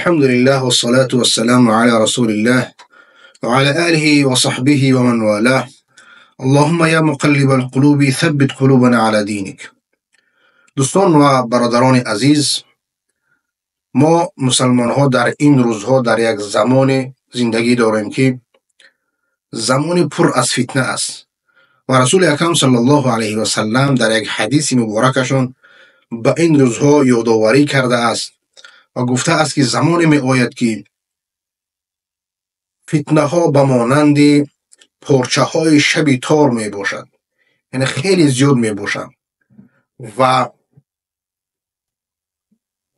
الحمد لله والصلاة والسلام على رسول الله وعلى آله وصحبه ومن والاه. اللهم يا مقلب القلوب ثبت قلوبنا على دينك. دوستان و برادران عزیز، ما مسلمان ها در این روزها در یک زمان زندگی داریم که زمان پر از فتنه است و رسول اکرم صلی الله علیه و سلم در یک حدیث مبارکشون به این روزها یادآوری کرده است و گفته است که زمان می آید که فتنه ها به مانند پارچه های شب تار می باشد، یعنی خیلی زیاد می باشد و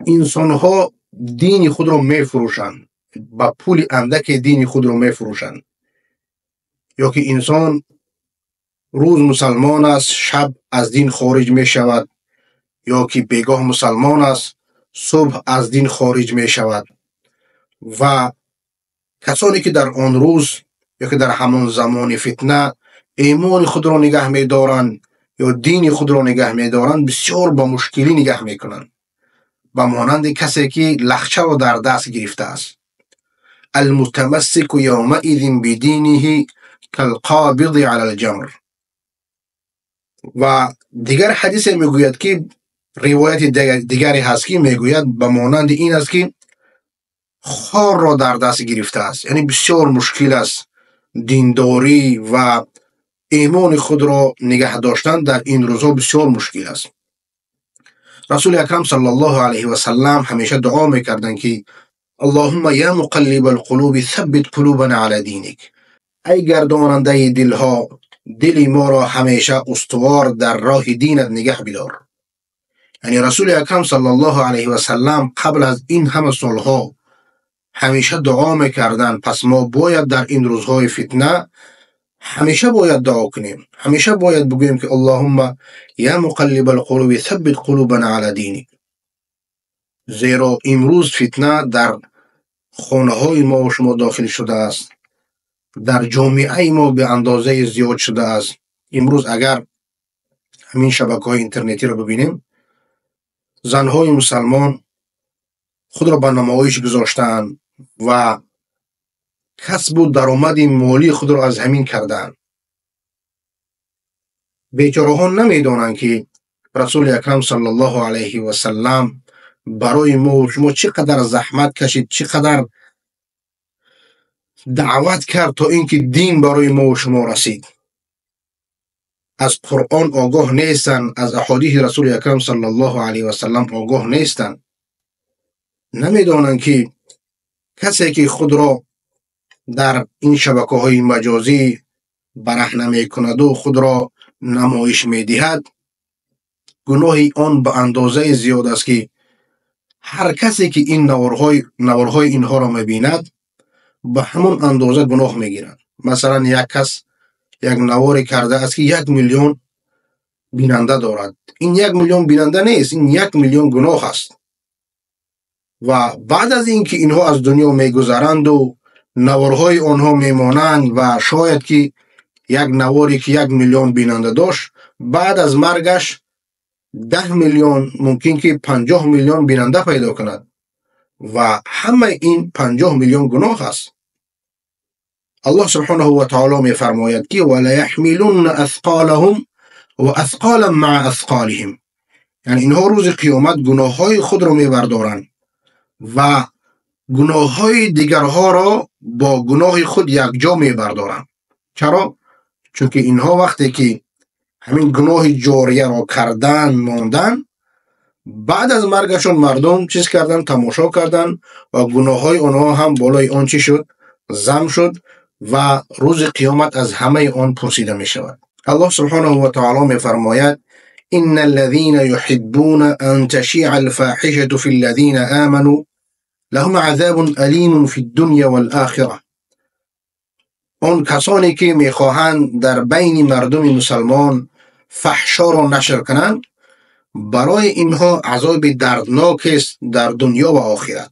انسان ها دین خود را می فروشند، با پول اندک دین خود را می فروشند. یا که انسان روز مسلمان است، شب از دین خارج می شود، یا که بیگاه مسلمان است، صبح از دین خارج می شود. و کسانی که در آن روز یا که در همان زمان فتنه ایمان خود را نگه می دارند یا دین خود را نگه می دارند، بسیار با مشکلی نگه می کنند، به مانند کسی که لخچه را در دست گرفته است. المتمسک یومئذ بدینه کالقابض علی الجمر. و دیگر حدیث می گوید که روایت دیگری هست که می گوید به مانند این است که خار را در دست گرفته است، یعنی بسیار مشکل است دینداری و ایمان خود را نگه داشتن در این روزها بسیار مشکل است. رسول اکرم صلی الله علیه و سلم همیشه دعا میکردند که اللهم یا مقلب القلوب ثبت قلوبنا علی دینک. ای گرداننده دلها، دل ما را همیشه استوار در راه دینت نگه بدار. یعنی رسول اکرم صلی الله علیه و سلم قبل از این همه سالها همیشه دعا میکردن. پس ما باید در این روزهای فتنه همیشه باید دعا کنیم، همیشه باید بگوییم که اللهم یا مقلب القلوب ثبت قلوبنا علی دینک. زیرا امروز فتنه در خانه های ما و شما داخل شده است، در جامعه ما به اندازه زیاد شده است. امروز اگر همین شبکه های اینترنتی را ببینیم، زنهای مسلمان خود را به نمایش گذاشتند و کسب و درآمد مالی خود را از همین کردند. بیچاره ها نمیدانند که رسول اکرم صلی الله علیه و سلم برای ما و شما چقدر زحمت کشید، چقدر دعوت کرد تا اینکه دین برای ما و شما رسید. از قرآن آگاه نیستند، از احادیث رسول اکرم صلی الله علیه و سلم آگاه نیستند. نمیدانند که کسی که خود را در این شبکه های مجازی برهنه می کند و خود را نمایش می دهد، گناه آن به اندازه زیاد است که هر کسی که این نوارهای اینها را می بیند به همون اندازه گناه می گیرد. مثلا یک کس یک نواری کرده است که 1 میلیون بیننده دارد. این 1 میلیون بیننده نیست، این 1 میلیون گناه است. و بعد از اینکه اینها از دنیا میگذرند و نوارهای آنها میمانند و شاید که یک نواری که 1 میلیون بیننده داشت، بعد از مرگش 10 میلیون ممکن که 50 میلیون بیننده پیدا کند و همه این 50 میلیون گناه است. الله سبحانه و تعالی می فرماید که ولا يحملن اثقالهم و اثقالا مع اثقالهم. یعنی اینها روز قیامت گناه های خود را می بردارند و گناه های دیگرها را با گناه خود یک جا می بردارند. چرا؟ چون که اینها وقتی که همین گناه جاریه را کردن ماندن، بعد از مرگشون مردم چیز کردن؟ تماشا کردن و گناه های آنها هم بالای آن چی شد؟ ضم شد و روز قیامت از همه آن پرسیده می شود. الله سبحانه و تعالی می فرماید ان الذين يحبون ان تشيع الفاحشه في الذين آمنوا لهم عذاب علیم فی الدنیا والآخره. آن کسانی که میخواهند در بین مردم مسلمان فحشا را نشر کنند، برای اینها عذاب دردناک است در دنیا و آخرت.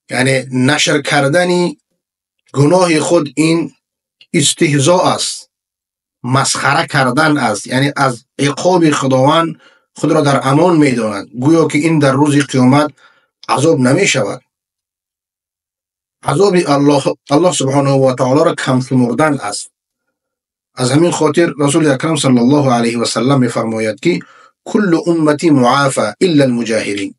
یعنی نشر کردن گناه خود این استهزاء است، مسخره کردن است، یعنی از عقاب خداوند خود را در امان میدانند، گویا که این در روز قیامت عذاب نمی شود. عذاب الله سبحانه و تعالی را کم شمردن است. از همین خاطر رسول اکرم صلی الله علیه و سلم میفرماید که کل امتی معافى الا المجاهرین،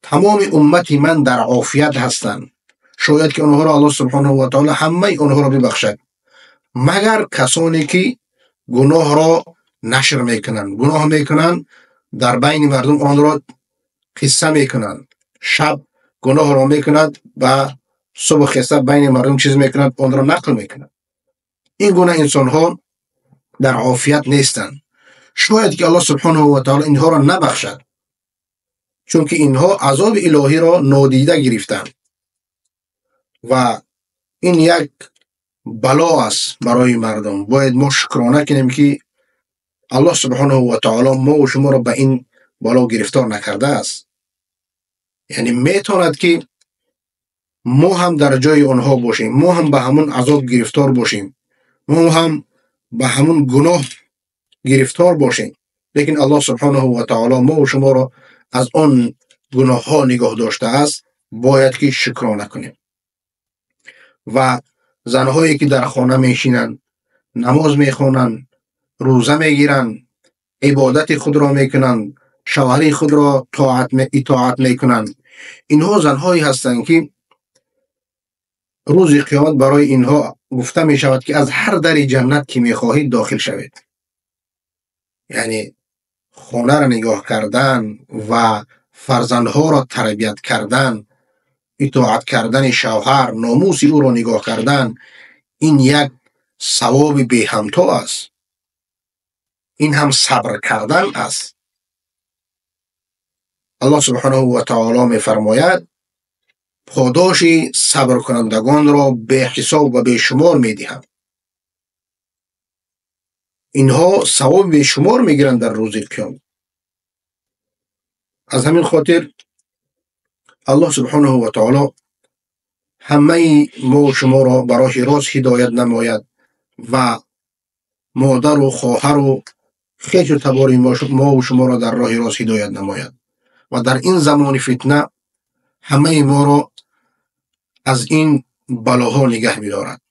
تمام امتی من در عافیت هستند، شاید که آنها را الله سبحانه و تعالی همه آنها را ببخشد، مگر کسانی که گناه را نشر میکنند، گناه میکنند در بین مردم آن را قصه میکنند، شب گناه را میکند و صبح خسته بین مردم چیز میکنند آن را نقل میکنند. این گونه انسان ها در عافیت نیستند. شاید که الله سبحانه و تعالی اینها را نبخشد، چون که اینها عذاب الهی را نادیده گرفتند و این یک بلا است برای مردم. باید ما شکرانه کنیم که الله سبحانه و تعالی ما و شما را به این بلا گرفتار نکرده است. یعنی میتواند که ما هم در جای آنها باشیم، ما هم به همون عذاب گرفتار باشیم، ما هم به همون گناه گرفتار باشیم، لیکن الله سبحانه و تعالی ما و شما را از آن گناه ها نگاه داشته است. باید که شکرانه کنیم. و زنهایی که در خانه میشینند، نماز میخوانند، روزه میگیرند، عبادت خود را میکنند، شوهر خود را اطاعت میکنند، اینها زنهایی هستند که روز قیامت برای اینها گفته می شود که از هر در جنت که میخواهید داخل شوید. یعنی خانه را نگاه کردن و فرزندها را تربیت کردن، اطاعت کردن شوهر، ناموس او را نگاه کردن، این یک ثواب بی همتا است. این هم صبر کردن است. الله سبحانه و تعالی می فرماید پاداش صبر کنندگان را به حساب و به شمار می دهم. اینها ثواب به شمار می گیرند در روز قیامت. از همین خاطر الله سبحانه و تعالی همه ما و شما را برای راست هدایت نماید و مادر و خواهر و خویش و تبار ما و شما را در راه راست هدایت نماید و در این زمان فتنه همه ما را از این بلاها نگه می‌دارد.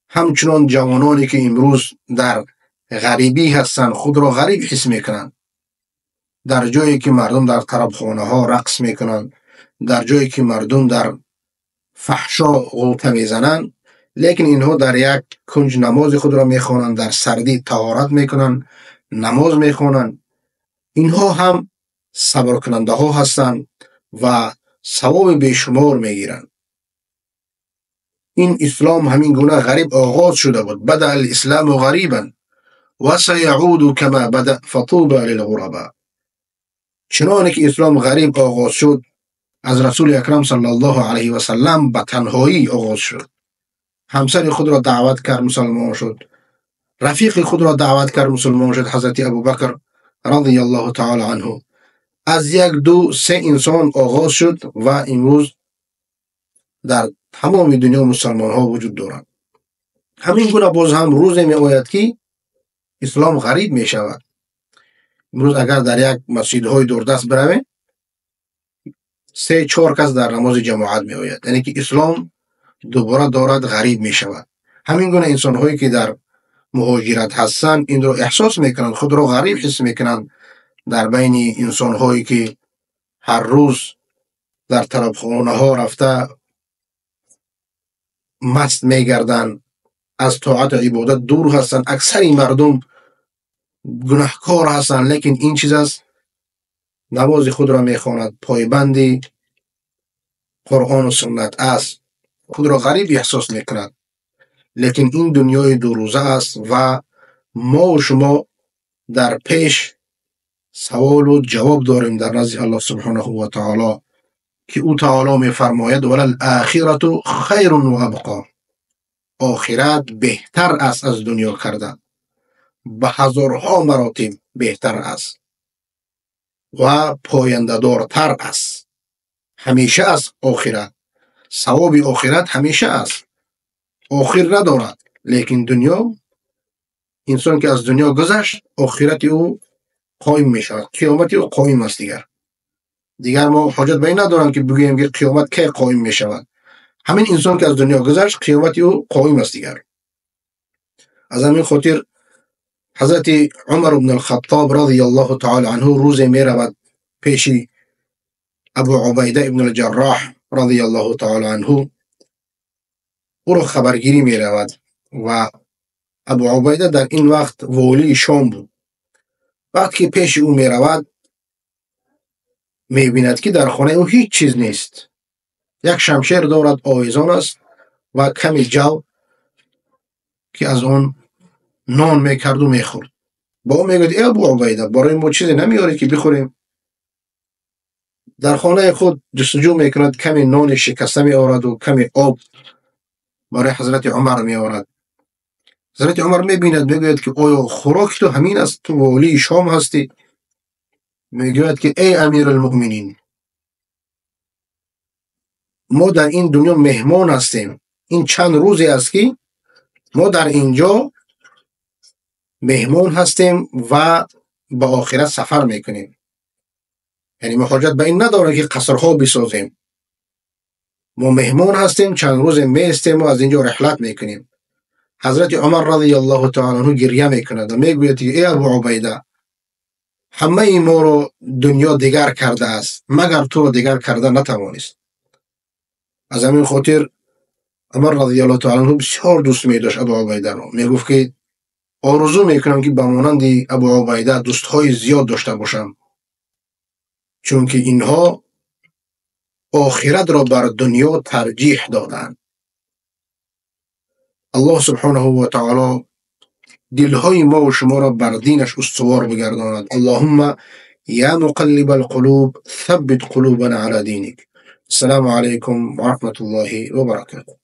همچنان جوانانی که امروز در غریبی هستند، خود را غریب حس میکنند، در جایی که مردم در طربخانه ها رقص میکنند، در جایی که مردم در فحشا غوطه میزنند، لیکن اینها در یک کنج نماز خود را میخوانند، در سردی طهارت میکنند، نماز میخوانند. اینها هم صبر کننده ها هستند و ثواب بیشمار میگیرند. این اسلام همین گونه غریب آغاز شده بود. بدأ الاسلام غریبا و سیعود کما بدأ فطوبى للغرباء. چنانه که اسلام غریب آغاز شد، از رسول اکرم صلی الله علیه و سلم به تنهایی آغاز شد. همسر خود را دعوت کرد، مسلمان شد. رفیق خود را دعوت کرد، مسلمان شد، حضرت ابوبکر رضی الله تعالی عنه. از یک دو سه انسان آغاز شد و امروز در تمام دنیا مسلمان ها وجود دارند. همین گونه باز هم روزی می آید که اسلام غریب می شود. امروز اگر در یک مسجد های دوردست برویم، 3-4 کس در نماز جماعت می آید، یعنی که اسلام دوباره دارد غریب می شود. همین گونه انسان هایی که در مهاجرت هستند این را احساس میکنند، خود را غریب حس میکنند در بین انسان هایی که هر روز در طربخانه ها رفته مست میگردند، از طاعت و عبادت دور هستند. اکثر مردم گناهکار هستند، لیکن این چیز است، نماز خود را میخواند، پایبند قرآن و سنت است، خود را غریب احساس میکند. لیکن این دنیای دو روزه است و ما و شما در پیش سوال و جواب داریم در نزد الله سبحانه و تعالی که او تعالی میفرماید وللآخرة خیر و ابقا. آخرت بهتر است از دنیا کردن، به هزارها مراتب بهتر است و پاینده دارتر است. همیشه است آخرت، ثواب آخرت همیشه است، آخر ندارد. لیکن دنیا، انسان که از دنیا گذشت، آخرت او قایم می شود، قیامت او قایم است دیگر. دیگر ما حاجت به این ندارم که بگوییم که قیامت کی قائم می شود. همین انسان که از دنیا گذشت قیامت او قائم است دیگر. از همین خاطر حضرت عمر بن الخطاب رضی الله تعالی عنه روز می رود پیش ابو عبیده ابن الجراح رضی الله تعالی عنه او را خبرگیری می رود و ابو عبیده در این وقت والی شام بود. وقتی که پیش او می رود می بیند که در خانه او هیچ چیز نیست. یک شمشیر دارد آویزان است و کمی جو که از آن نان می کرد و می خورد. با او می گوید ای ابو عبیده برای ما چیزی نمیاری که بخوریم؟ در خانه خود جستجو می کند، کمی نان شکسته می آورد و کمی آب برای حضرت عمر می آورد. حضرت عمر می بیند می گوید که آیا خوراک تو همین است؟ تو والی شام هستی؟ می گوید که ای امیر المؤمنین ما در این دنیا مهمان هستیم. این چند روزی است که ما در اینجا مهمان هستیم و به آخرت سفر میکنیم. یعنی ما حاجت به این نداره که قصرها بسازیم. ما مهمان هستیم، چند روز میستیم و از اینجا رحلت میکنیم. حضرت عمر رضی الله تعالی عنه گریه میکند و میگوید که ای ابو عبیده همه ما رو دنیا دیگر کرده است مگر تو رو دیگر کرده نتوانست. از همین خاطر عمر رضی الله تعالی عنه بسیار دوست می داشت ابو عبیده رو. می گفت که آرزو میکنم که به مانند ابو عبیده دوستهای زیاد داشته باشم، چون که اینها آخرت را بر دنیا ترجیح دادند. الله سبحانه و تعالی دلهای ما و شما را بر دینش استوار بگرداند. اللهم یا مقلب القلوب ثبت قلوبنا على دینک. السلام علیکم و رحمت الله و برکاته.